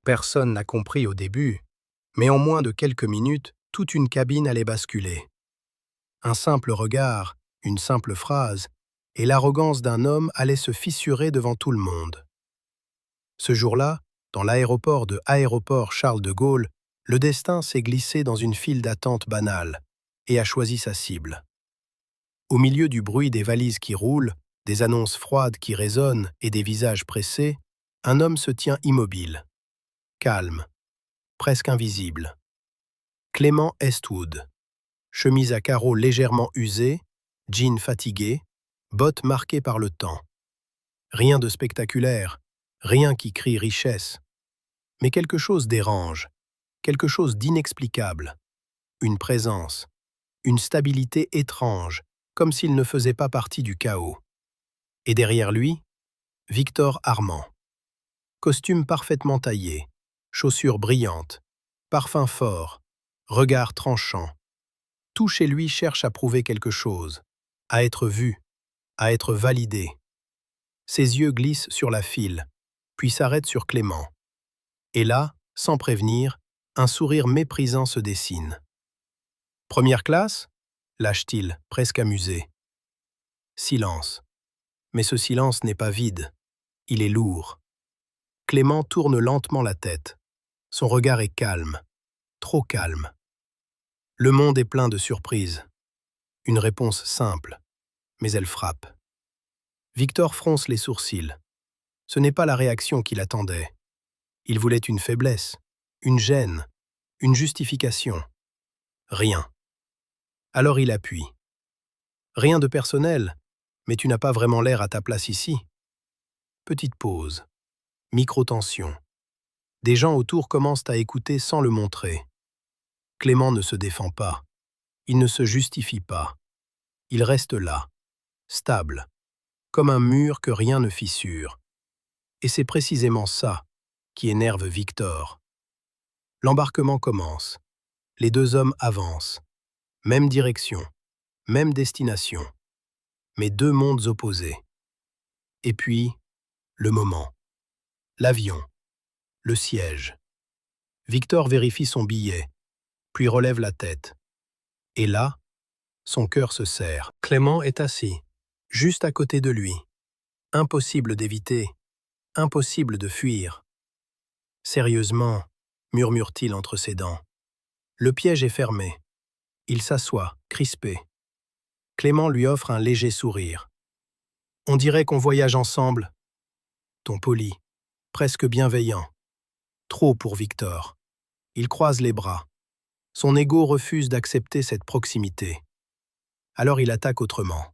Personne n'a compris au début, mais en moins de quelques minutes, toute une cabine allait basculer. Un simple regard, une simple phrase, et l'arrogance d'un homme allait se fissurer devant tout le monde. Ce jour-là, dans l'aéroport de Aéroport Charles de Gaulle, le destin s'est glissé dans une file d'attente banale et a choisi sa cible. Au milieu du bruit des valises qui roulent, des annonces froides qui résonnent et des visages pressés, un homme se tient immobile, calme, presque invisible. Clément Eastwood, chemise à carreaux légèrement usée, jean fatigué, bottes marquées par le temps. Rien de spectaculaire, rien qui crie richesse. Mais quelque chose dérange, quelque chose d'inexplicable. Une présence, une stabilité étrange, comme s'il ne faisait pas partie du chaos. Et derrière lui, Victor Armand. Costume parfaitement taillé, chaussures brillantes, parfum fort, regard tranchant. Tout chez lui cherche à prouver quelque chose, à être vu, à être validé. Ses yeux glissent sur la file, puis s'arrêtent sur Clément. Et là, sans prévenir, un sourire méprisant se dessine. « Première classe » lâche-t-il, presque amusé. Silence. Mais ce silence n'est pas vide, il est lourd. Clément tourne lentement la tête. Son regard est calme, trop calme. Le monde est plein de surprises. Une réponse simple, mais elle frappe. Victor fronce les sourcils. Ce n'est pas la réaction qu'il attendait. Il voulait une faiblesse, une gêne, une justification. Rien. Alors il appuie. Rien de personnel, mais tu n'as pas vraiment l'air à ta place ici. Petite pause. Micro-tension. Des gens autour commencent à écouter sans le montrer. Clément ne se défend pas. Il ne se justifie pas. Il reste là, stable, comme un mur que rien ne fissure. Et c'est précisément ça qui énerve Victor. L'embarquement commence. Les deux hommes avancent. Même direction, même destination. Mais deux mondes opposés. Et puis, le moment. L'avion. Le siège. Victor vérifie son billet, puis relève la tête. Et là, son cœur se serre. Clément est assis, juste à côté de lui. Impossible d'éviter, impossible de fuir. Sérieusement, murmure-t-il entre ses dents. Le piège est fermé. Il s'assoit, crispé. Clément lui offre un léger sourire. On dirait qu'on voyage ensemble. Ton poli, presque bienveillant. Trop pour Victor. Il croise les bras. Son ego refuse d'accepter cette proximité. Alors il attaque autrement.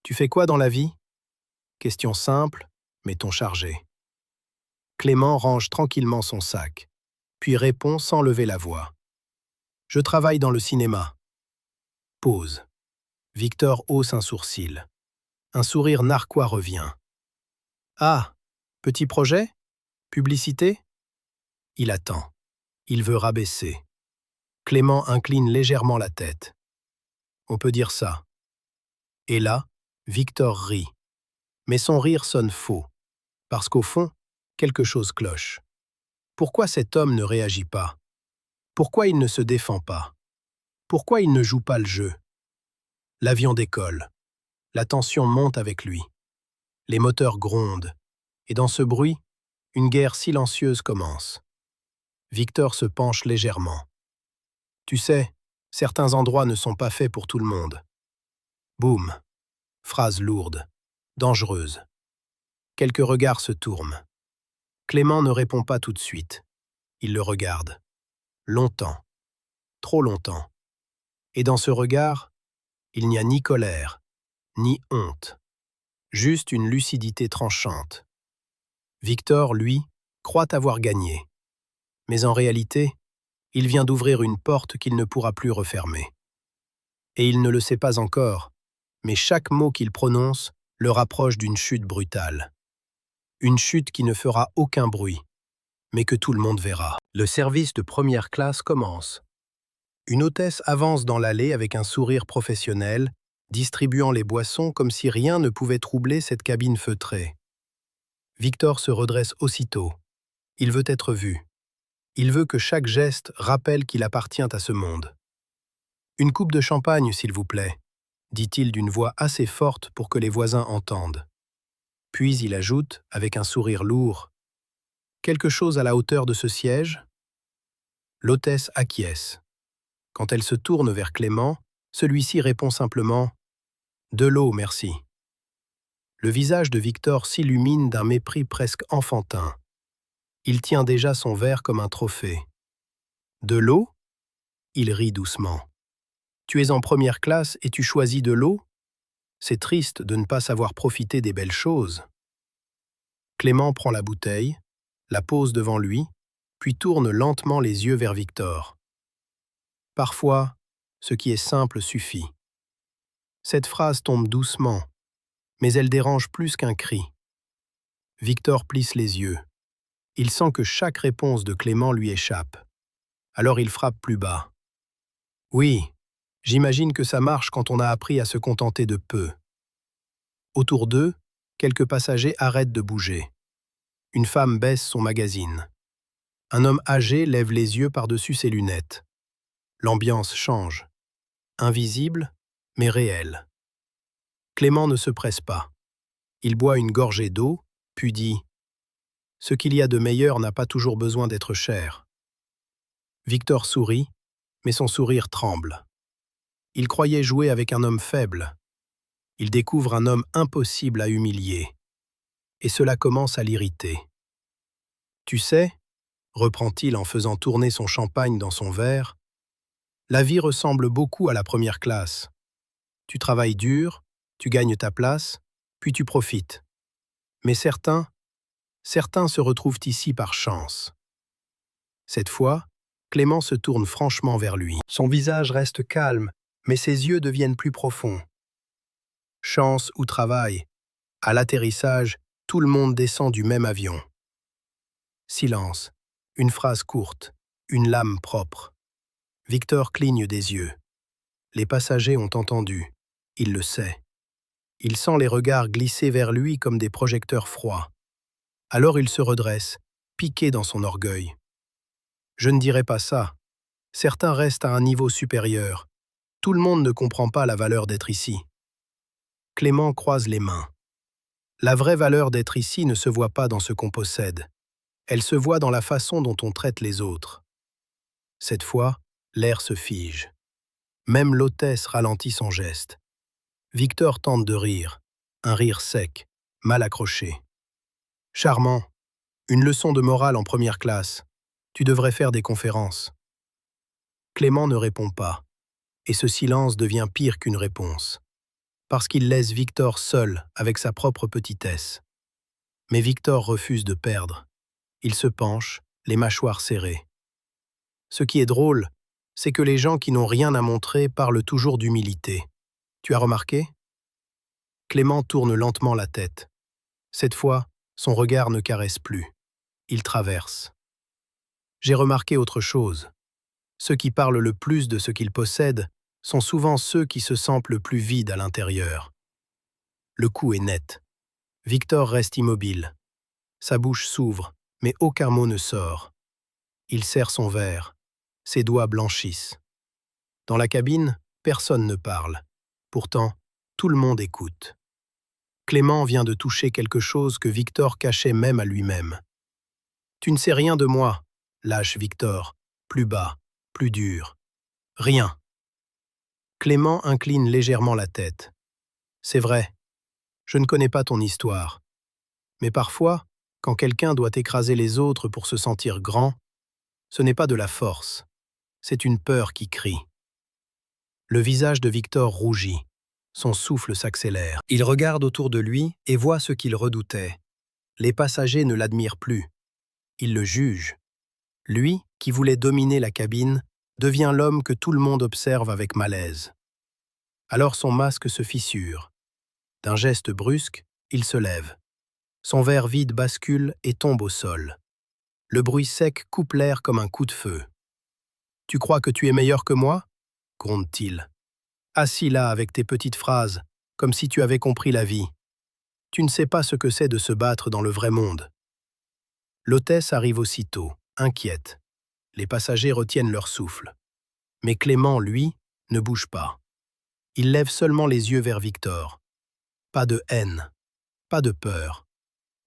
Tu fais quoi dans la vie? Question simple, mais ton chargé. Clément range tranquillement son sac, puis répond sans lever la voix. Je travaille dans le cinéma. Pause. Victor hausse un sourcil. Un sourire narquois revient. Ah, petit projet? Publicité? Il attend. Il veut rabaisser. Clément incline légèrement la tête. On peut dire ça. Et là, Victor rit. Mais son rire sonne faux, parce qu'au fond, quelque chose cloche. Pourquoi cet homme ne réagit pas? Pourquoi il ne se défend pas? Pourquoi il ne joue pas le jeu? L'avion décolle. La tension monte avec lui. Les moteurs grondent. Et dans ce bruit, une guerre silencieuse commence. Victor se penche légèrement. Tu sais, certains endroits ne sont pas faits pour tout le monde. Boum. Phrase lourde, dangereuse. Quelques regards se tournent. Clément ne répond pas tout de suite. Il le regarde. Longtemps. Trop longtemps. Et dans ce regard, il n'y a ni colère, ni honte. Juste une lucidité tranchante. Victor, lui, croit avoir gagné. Mais en réalité, il vient d'ouvrir une porte qu'il ne pourra plus refermer. Et il ne le sait pas encore, mais chaque mot qu'il prononce le rapproche d'une chute brutale. Une chute qui ne fera aucun bruit, mais que tout le monde verra. Le service de première classe commence. Une hôtesse avance dans l'allée avec un sourire professionnel, distribuant les boissons comme si rien ne pouvait troubler cette cabine feutrée. Victor se redresse aussitôt. Il veut être vu. Il veut que chaque geste rappelle qu'il appartient à ce monde. Une coupe de champagne, s'il vous plaît, dit-il d'une voix assez forte pour que les voisins entendent. Puis il ajoute, avec un sourire lourd, « Quelque chose à la hauteur de ce siège ?» L'hôtesse acquiesce. Quand elle se tourne vers Clément, celui-ci répond simplement « De l'eau, merci ». Le visage de Victor s'illumine d'un mépris presque enfantin. Il tient déjà son verre comme un trophée. « De l'eau ?» Il rit doucement. « Tu es en première classe et tu choisis de l'eau ? C'est triste de ne pas savoir profiter des belles choses. » Clément prend la bouteille, la pose devant lui, puis tourne lentement les yeux vers Victor. Parfois, ce qui est simple suffit. Cette phrase tombe doucement, mais elle dérange plus qu'un cri. Victor plisse les yeux. Il sent que chaque réponse de Clément lui échappe. Alors il frappe plus bas. Oui, j'imagine que ça marche quand on a appris à se contenter de peu. Autour d'eux, quelques passagers arrêtent de bouger. Une femme baisse son magazine. Un homme âgé lève les yeux par-dessus ses lunettes. L'ambiance change. Invisible, mais réelle. Clément ne se presse pas. Il boit une gorgée d'eau, puis dit « Ce qu'il y a de meilleur n'a pas toujours besoin d'être cher. » Victor sourit, mais son sourire tremble. Il croyait jouer avec un homme faible. Il découvre un homme impossible à humilier. Et cela commence à l'irriter. « Tu sais, » reprend-il en faisant tourner son champagne dans son verre, « la vie ressemble beaucoup à la première classe. Tu travailles dur, tu gagnes ta place, puis tu profites. Mais certains se retrouvent ici par chance. » Cette fois, Clément se tourne franchement vers lui. Son visage reste calme, mais ses yeux deviennent plus profonds. Chance ou travail, à l'atterrissage, tout le monde descend du même avion. Silence, une phrase courte, une lame propre. Victor cligne des yeux. Les passagers ont entendu, il le sait. Il sent les regards glisser vers lui comme des projecteurs froids. Alors il se redresse, piqué dans son orgueil. Je ne dirais pas ça. Certains restent à un niveau supérieur. Tout le monde ne comprend pas la valeur d'être ici. Clément croise les mains. La vraie valeur d'être ici ne se voit pas dans ce qu'on possède. Elle se voit dans la façon dont on traite les autres. Cette fois, l'air se fige. Même l'hôtesse ralentit son geste. Victor tente de rire, un rire sec, mal accroché. « Charmant, une leçon de morale en première classe. Tu devrais faire des conférences. » Clément ne répond pas, et ce silence devient pire qu'une réponse, parce qu'il laisse Victor seul avec sa propre petitesse. Mais Victor refuse de perdre. Il se penche, les mâchoires serrées. Ce qui est drôle, c'est que les gens qui n'ont rien à montrer parlent toujours d'humilité. Tu as remarqué ? Clément tourne lentement la tête. Cette fois, son regard ne caresse plus. Il traverse. J'ai remarqué autre chose. Ceux qui parlent le plus de ce qu'ils possèdent sont souvent ceux qui se sentent le plus vides à l'intérieur. Le coup est net. Victor reste immobile. Sa bouche s'ouvre, mais aucun mot ne sort. Il serre son verre. Ses doigts blanchissent. Dans la cabine, personne ne parle. Pourtant, tout le monde écoute. Clément vient de toucher quelque chose que Victor cachait même à lui-même. « Tu ne sais rien de moi », lâche Victor, plus bas, plus dur. « Rien. » Clément incline légèrement la tête. « C'est vrai, je ne connais pas ton histoire. Mais parfois, quand quelqu'un doit écraser les autres pour se sentir grand, ce n'est pas de la force, c'est une peur qui crie. » Le visage de Victor rougit. Son souffle s'accélère. Il regarde autour de lui et voit ce qu'il redoutait. Les passagers ne l'admirent plus. Ils le jugent. Lui, qui voulait dominer la cabine, devient l'homme que tout le monde observe avec malaise. Alors son masque se fissure. D'un geste brusque, il se lève. Son verre vide bascule et tombe au sol. Le bruit sec coupe l'air comme un coup de feu. « Tu crois que tu es meilleur que moi ?» gronde-t-il. Assis là avec tes petites phrases, comme si tu avais compris la vie. Tu ne sais pas ce que c'est de se battre dans le vrai monde. L'hôtesse arrive aussitôt, inquiète. Les passagers retiennent leur souffle. Mais Clément, lui, ne bouge pas. Il lève seulement les yeux vers Victor. Pas de haine, pas de peur.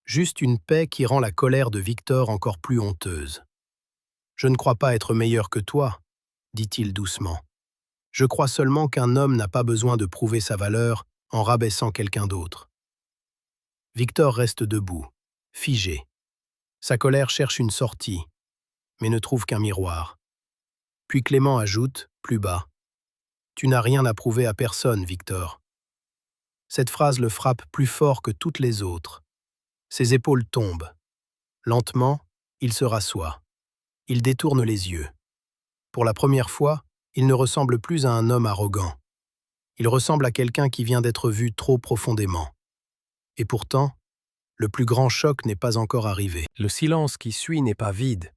Juste une paix qui rend la colère de Victor encore plus honteuse. « Je ne crois pas être meilleur que toi, » dit-il doucement. « Je crois seulement qu'un homme n'a pas besoin de prouver sa valeur en rabaissant quelqu'un d'autre. » Victor reste debout, figé. Sa colère cherche une sortie, mais ne trouve qu'un miroir. Puis Clément ajoute, plus bas, « Tu n'as rien à prouver à personne, Victor. » Cette phrase le frappe plus fort que toutes les autres. Ses épaules tombent. Lentement, il se rassoit. Il détourne les yeux. Pour la première fois, il ne ressemble plus à un homme arrogant. Il ressemble à quelqu'un qui vient d'être vu trop profondément. Et pourtant, le plus grand choc n'est pas encore arrivé. Le silence qui suit n'est pas vide.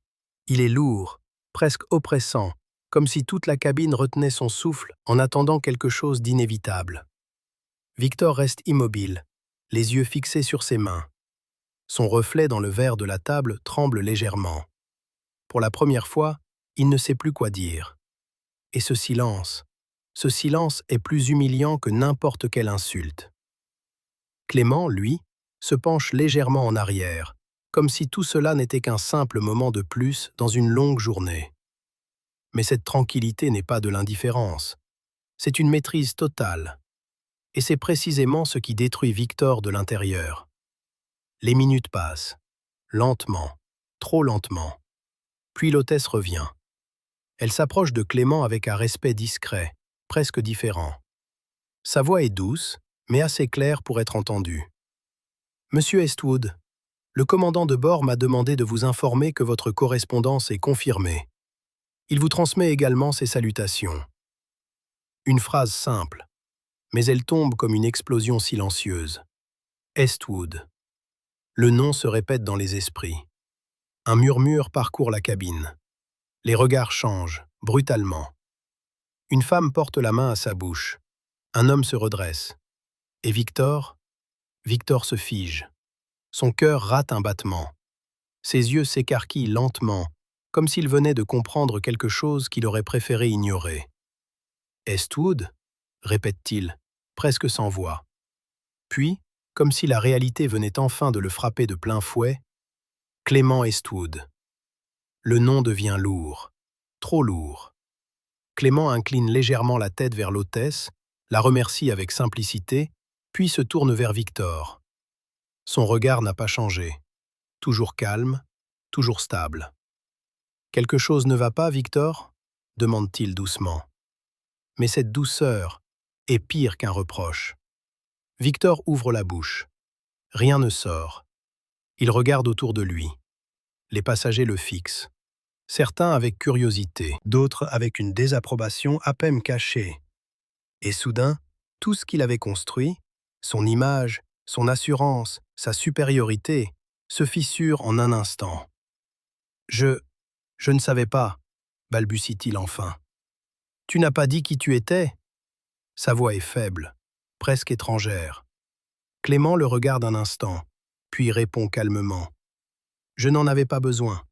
Il est lourd, presque oppressant, comme si toute la cabine retenait son souffle en attendant quelque chose d'inévitable. Victor reste immobile, les yeux fixés sur ses mains. Son reflet dans le verre de la table tremble légèrement. Pour la première fois, il ne sait plus quoi dire. Et ce silence est plus humiliant que n'importe quelle insulte. Clément, lui, se penche légèrement en arrière, comme si tout cela n'était qu'un simple moment de plus dans une longue journée. Mais cette tranquillité n'est pas de l'indifférence. C'est une maîtrise totale. Et c'est précisément ce qui détruit Victor de l'intérieur. Les minutes passent, lentement, trop lentement. Puis l'hôtesse revient. Elle s'approche de Clément avec un respect discret, presque différent. Sa voix est douce, mais assez claire pour être entendue. « Monsieur Eastwood, le commandant de bord m'a demandé de vous informer que votre correspondance est confirmée. Il vous transmet également ses salutations. » Une phrase simple, mais elle tombe comme une explosion silencieuse. Eastwood. Le nom se répète dans les esprits. Un murmure parcourt la cabine. Les regards changent, brutalement. Une femme porte la main à sa bouche. Un homme se redresse. Et Victor se fige. Son cœur rate un battement. Ses yeux s'écarquillent lentement, comme s'il venait de comprendre quelque chose qu'il aurait préféré ignorer. « Eastwood » répète-t-il, presque sans voix. Puis, comme si la réalité venait enfin de le frapper de plein fouet, « Clément Eastwood ». Le nom devient lourd, trop lourd. Clément incline légèrement la tête vers l'hôtesse, la remercie avec simplicité, puis se tourne vers Victor. Son regard n'a pas changé. Toujours calme, toujours stable. « Quelque chose ne va pas, Victor » demande-t-il doucement. Mais cette douceur est pire qu'un reproche. Victor ouvre la bouche. Rien ne sort. Il regarde autour de lui. Les passagers le fixent. Certains avec curiosité, d'autres avec une désapprobation à peine cachée. Et soudain, tout ce qu'il avait construit, son image, son assurance, sa supériorité, se fissure en un instant. « Je ne savais pas, » balbutie-t-il enfin. « Tu n'as pas dit qui tu étais ?» Sa voix est faible, presque étrangère. Clément le regarde un instant, puis répond calmement. « Je n'en avais pas besoin. »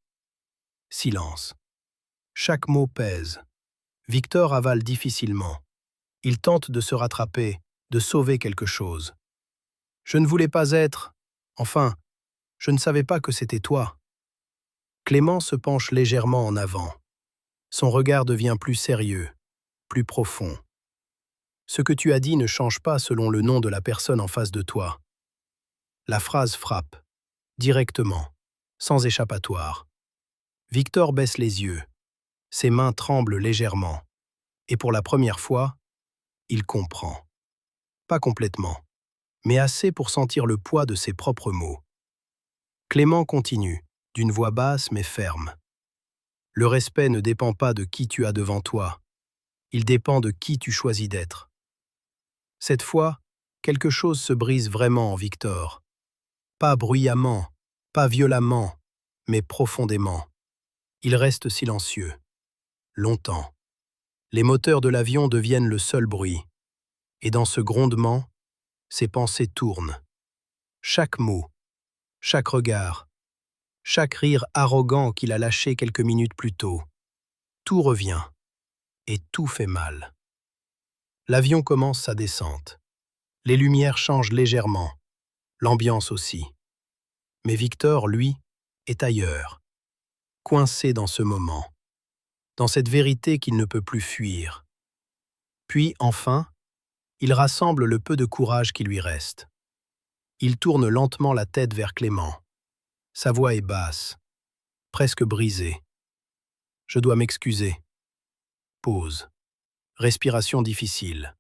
Silence. Chaque mot pèse. Victor avale difficilement. Il tente de se rattraper, de sauver quelque chose. « Je ne voulais pas être... Enfin, je ne savais pas que c'était toi. » Clément se penche légèrement en avant. Son regard devient plus sérieux, plus profond. « Ce que tu as dit ne change pas selon le nom de la personne en face de toi. » La phrase frappe, directement, sans échappatoire. Victor baisse les yeux. Ses mains tremblent légèrement. Et pour la première fois, il comprend. Pas complètement, mais assez pour sentir le poids de ses propres mots. Clément continue, d'une voix basse mais ferme. « Le respect ne dépend pas de qui tu as devant toi. Il dépend de qui tu choisis d'être. » Cette fois, quelque chose se brise vraiment en Victor. Pas bruyamment, pas violemment, mais profondément. Il reste silencieux. Longtemps. Les moteurs de l'avion deviennent le seul bruit. Et dans ce grondement, ses pensées tournent. Chaque mot, chaque regard, chaque rire arrogant qu'il a lâché quelques minutes plus tôt. Tout revient, et tout fait mal. L'avion commence sa descente. Les lumières changent légèrement, l'ambiance aussi. Mais Victor, lui, est ailleurs, coincé dans ce moment, dans cette vérité qu'il ne peut plus fuir. Puis, enfin, il rassemble le peu de courage qui lui reste. Il tourne lentement la tête vers Clément. Sa voix est basse, presque brisée. « Je dois m'excuser. » Pause. Respiration difficile.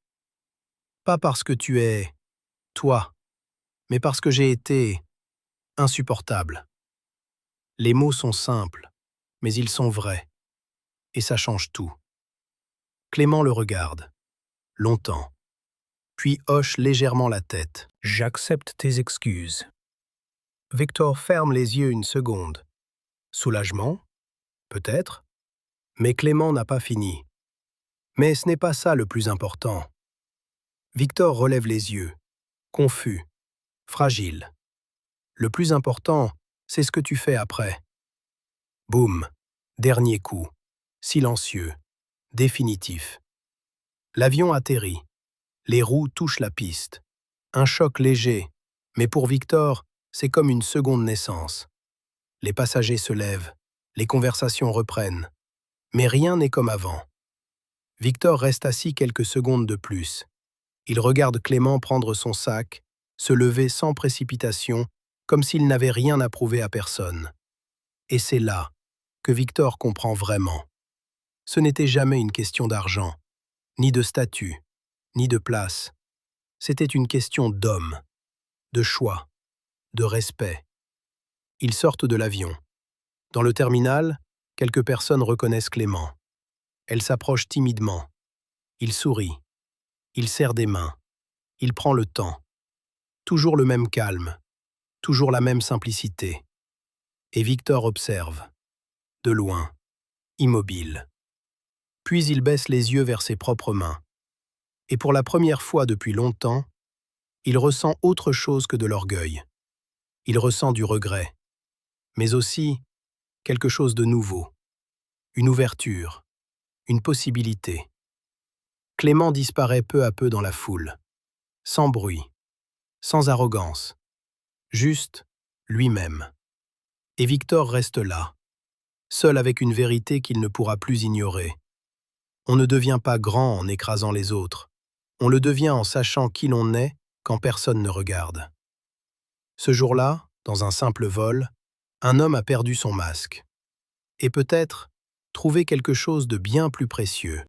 Pas parce que tu es, toi, mais parce que j'ai été insupportable. Les mots sont simples, mais ils sont vrais. Et ça change tout. Clément le regarde, longtemps, puis hoche légèrement la tête. « J'accepte tes excuses. » Victor ferme les yeux une seconde. Soulagement? Peut-être. Mais Clément n'a pas fini. Mais ce n'est pas ça le plus important. Victor relève les yeux, confus, fragile. Le plus important, c'est ce que tu fais après. Boum, dernier coup, silencieux, définitif. L'avion atterrit. Les roues touchent la piste. Un choc léger, mais pour Victor, c'est comme une seconde naissance. Les passagers se lèvent, les conversations reprennent. Mais rien n'est comme avant. Victor reste assis quelques secondes de plus. Il regarde Clément prendre son sac, se lever sans précipitation, comme s'il n'avait rien à prouver à personne. Et c'est là que Victor comprend vraiment. Ce n'était jamais une question d'argent, ni de statut, ni de place. C'était une question d'homme, de choix, de respect. Ils sortent de l'avion. Dans le terminal, quelques personnes reconnaissent Clément. Elles s'approchent timidement. Il sourit. Il serre des mains. Il prend le temps. Toujours le même calme. Toujours la même simplicité. Et Victor observe. De loin. Immobile. Puis il baisse les yeux vers ses propres mains. Et pour la première fois depuis longtemps, il ressent autre chose que de l'orgueil. Il ressent du regret. Mais aussi quelque chose de nouveau. Une ouverture. Une possibilité. Clément disparaît peu à peu dans la foule. Sans bruit. Sans arrogance. Juste lui-même. Et Victor reste là, seul avec une vérité qu'il ne pourra plus ignorer. On ne devient pas grand en écrasant les autres. On le devient en sachant qui l'on est quand personne ne regarde. Ce jour-là, dans un simple vol, un homme a perdu son masque. Et peut-être trouvé quelque chose de bien plus précieux.